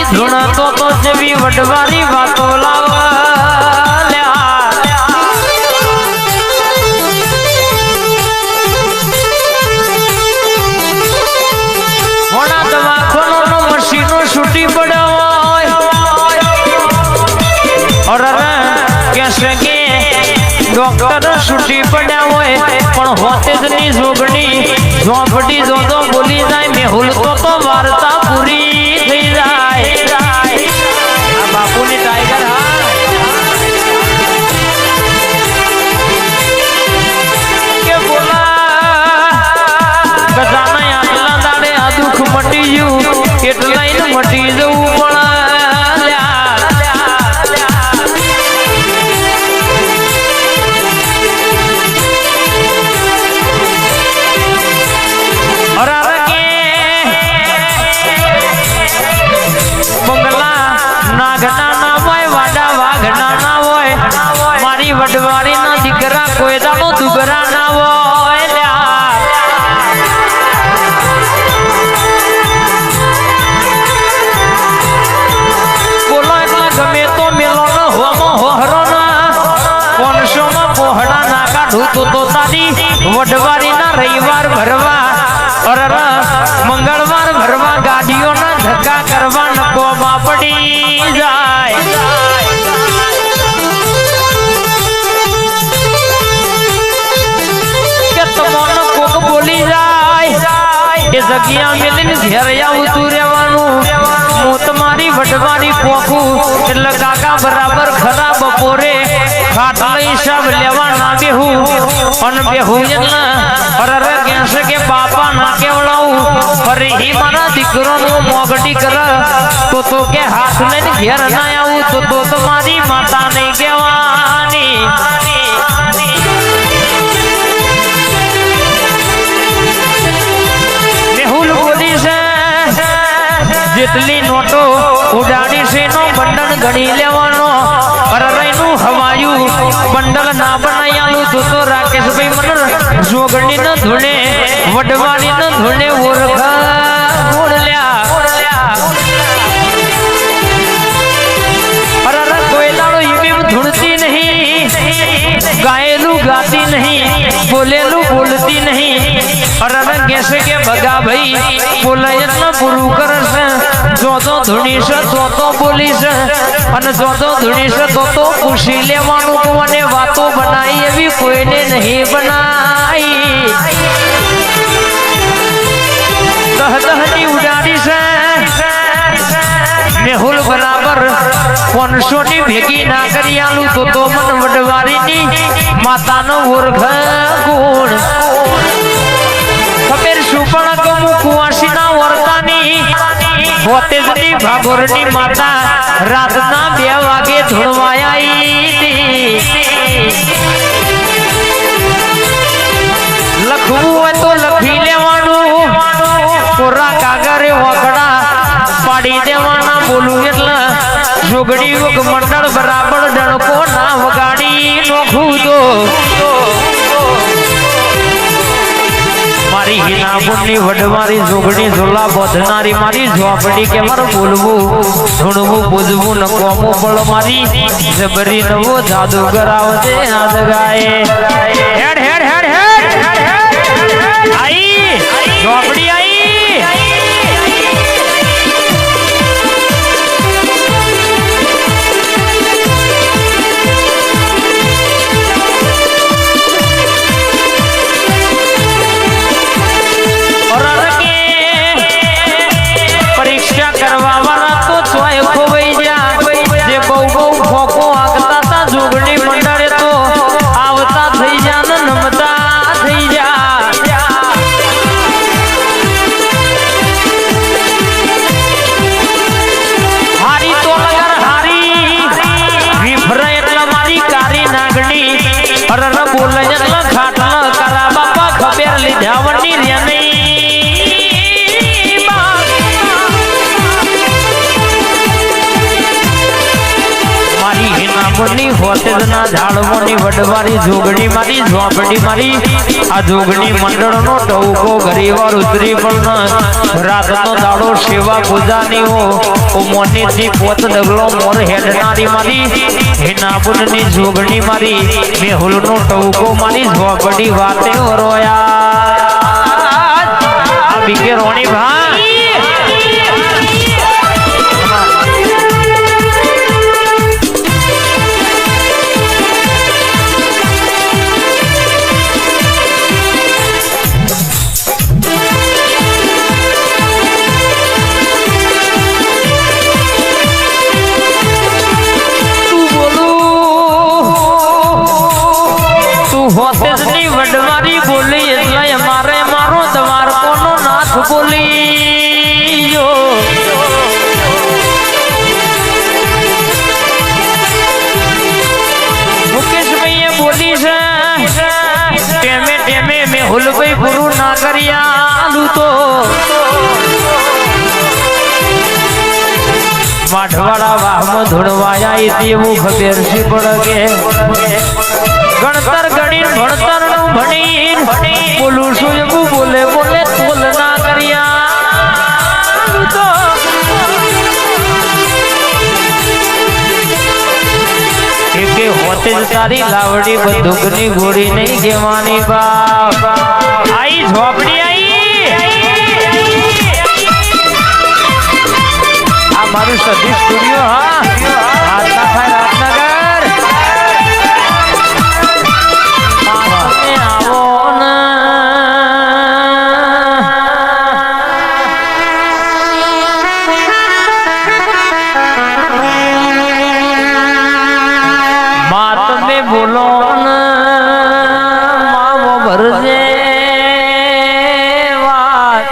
ધૂણ તો જેવી વડવારી વાતો લાવ્યા દવાખાનો મશીનો છૂટી પડ્યા કેસે કે ડોક્ટર છૂટી પડ્યા હોય પણ હોતે જ ની જોગણી ઝોપડી જોતો બોલી જાય મેહુલ તો વાર્તા પૂરી થઈ જાય આ બાપુની ટાઈગર હા કે બોલા ગજાના આટલા દાડે આ દુઃખ મટી ગયું કેટલાય મટી જવું પણ વડવારી ના દીકરા કોઈ દાડો દુગરા ના હોય બોલો એટલા ગમે તો મેલો ન હોમો હોહરો ના 500 માં પોહડા ના કાઢું તો તારી વડવારી ના રવિવાર ભરવા અરર મંગળવાર ભરવા ગાડીઓ ના ધક્કા કરવા નકો પડી જાય બોલી જાય એ જગ્યા મેલીને ઘેર આવતું રહેવાનું હું તમારી વડવારી પોખું એટલે કાકા બરાબર ખરા બપોરે ખાટલા હિસાબ લેવા ના બેહું અને બેહું એટલે અરર કહેશે કે બાપા ના કેવડાવું અરે હી મારા દીકરોનું મોગટી કર તો કે હાથ લઈને ઘેર ના આવું તો તમારી માતા નહીં કહેવાની જેટલી નોટો ઉડાડી છે નો બંડલ ગણી લેવાનો અરરઈનું હવાયું બંડલ ના બનાયાલું તો રાકેશભાઈ મને જોગણી ન ધૂણે વડવાણી ન ધૂણે ઓળખા ઓળલ્યા અરર કોઈ દાડો ઈમેમ ધૂણતી નહીં ગાયેલું ગાતી નહીં બોલેલું બોલતી નહીં અરર કહેશે કે ભગા ભાઈ બોલાય એટલે પૂરું કરશે જો તો ધૂણી છે તો બોલી છે અને જો તો ધૂણી છે તો પૂછી લેવાનું કોને વાતો બનાવી એવી કોઈને નહીં બનાવી દહની ઉડાડી છે મેહુલ બરાબર 500 ની ભેગી ના કરી આલું તો મન વડવારીની માતાનો ઓળખ ગુણ ખબર શું પણ કહું કુવાસી ના વર્તાની બોતેજની ભાગોરની માતા રાતના 2 વાગે ધૂણવાયા લખવું હોય તો લખી લેવાનું કોરા કાગરે વગડા પાડી દેવાના બોલું એટલે જોગડી વગ મંડળ બરાબર ડણકો ના વગાડી નોખું તો મારી હિનાપુરની વડવારી જોગણી ઝોલા બોધનારી મારી ઝોપડી કે મારું બોલવું ધૂણવું પૂજવું ન કોમું બળ મારી જબરી નવો જાદુ કરાવજે આજ ગાય હેડ હેડ હેડ હેડ આઈ ઝોપડી આઈ કરવા વાળા તો ચોય ખોવાઈ જા જે બહુ ફોકો આગતા તા જોગણી મંડળે તો આવતા થઈ જા ને નમતા થઈ જા આશ્રમની હોતેજના ઝાડવાની વડવારી જોગણી મારી ઝોપડી મારી આ જોગણી મંડળનો ટવકો ગરીવાર ઉતરી પણ રાતનો દાડો સેવા પૂજાની ઓ મોનીથી પોત ડગલો મોર હેડનારી મારી હિનાબુનની જોગણી મારી મેહુલનો ટવકો મારી ઝોપડી વાતે રોયા આ બીકે રોણી ભાઈ હોતેજની વડવારી બોલી એટલે અમારે મારો દ્વારકોનો નાથ બોલી મુકેશભાઈએ બોલી છે ટેમે ટેમે મેહુલભાઈ પૂરું ના કર્યા તો માઠવાડા વાહમાં ધોળવાયા તેવું ખબર છે પડે ગણતર ગણી ભણતર નું ભણી બોલું છું એવું બોલે બોલે તોલ ના કર્યા તો એકે હોતે તારી લાવડી બંદૂકની ગોળી નહીં કહેવાની બાપ આઈ ઝોપડી આ મારું સદી સ્ટુડિયો હા રાતનગર બોલો માવો ભરજે વાત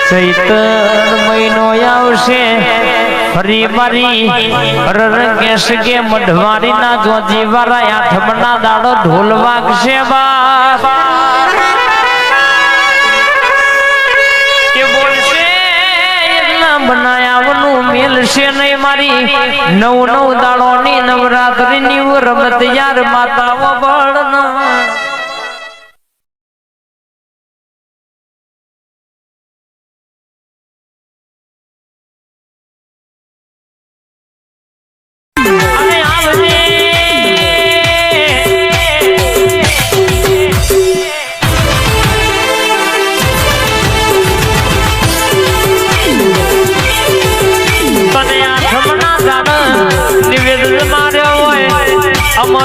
ચૈતર મહિનો આવશે ફરી મારી રરકેશ કે મઢવારી ના જોજી વાળા આઠમના દાડો ઢોલ વાગશે બાપ બનાયાવનું મેલશે નહીં મારી નવ દાડોની નવરાત્રીની રમત યાર માતાઓ બળના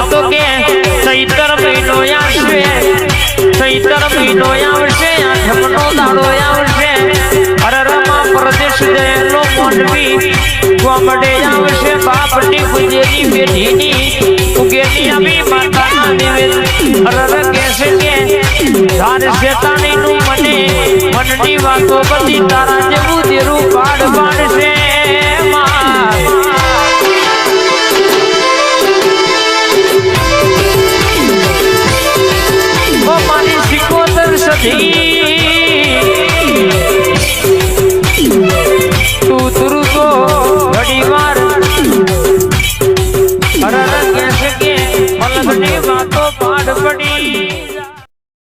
તો કે ચૈતર મહિનો આવશે આઠમનો દાડો આવશે અરરમાં પ્રદેશ જયેલો મોનવી ગોમડે આવશે બાપની ગુજેરી બેઠીની ઉગેલી આવી માતાના નિવેદ અરર કહેશે કે ધાર શેતાણીનું મને મનની વાતો બધી તારા જેવું દેરું પાડ પાડશે મારી સિકોતર સધી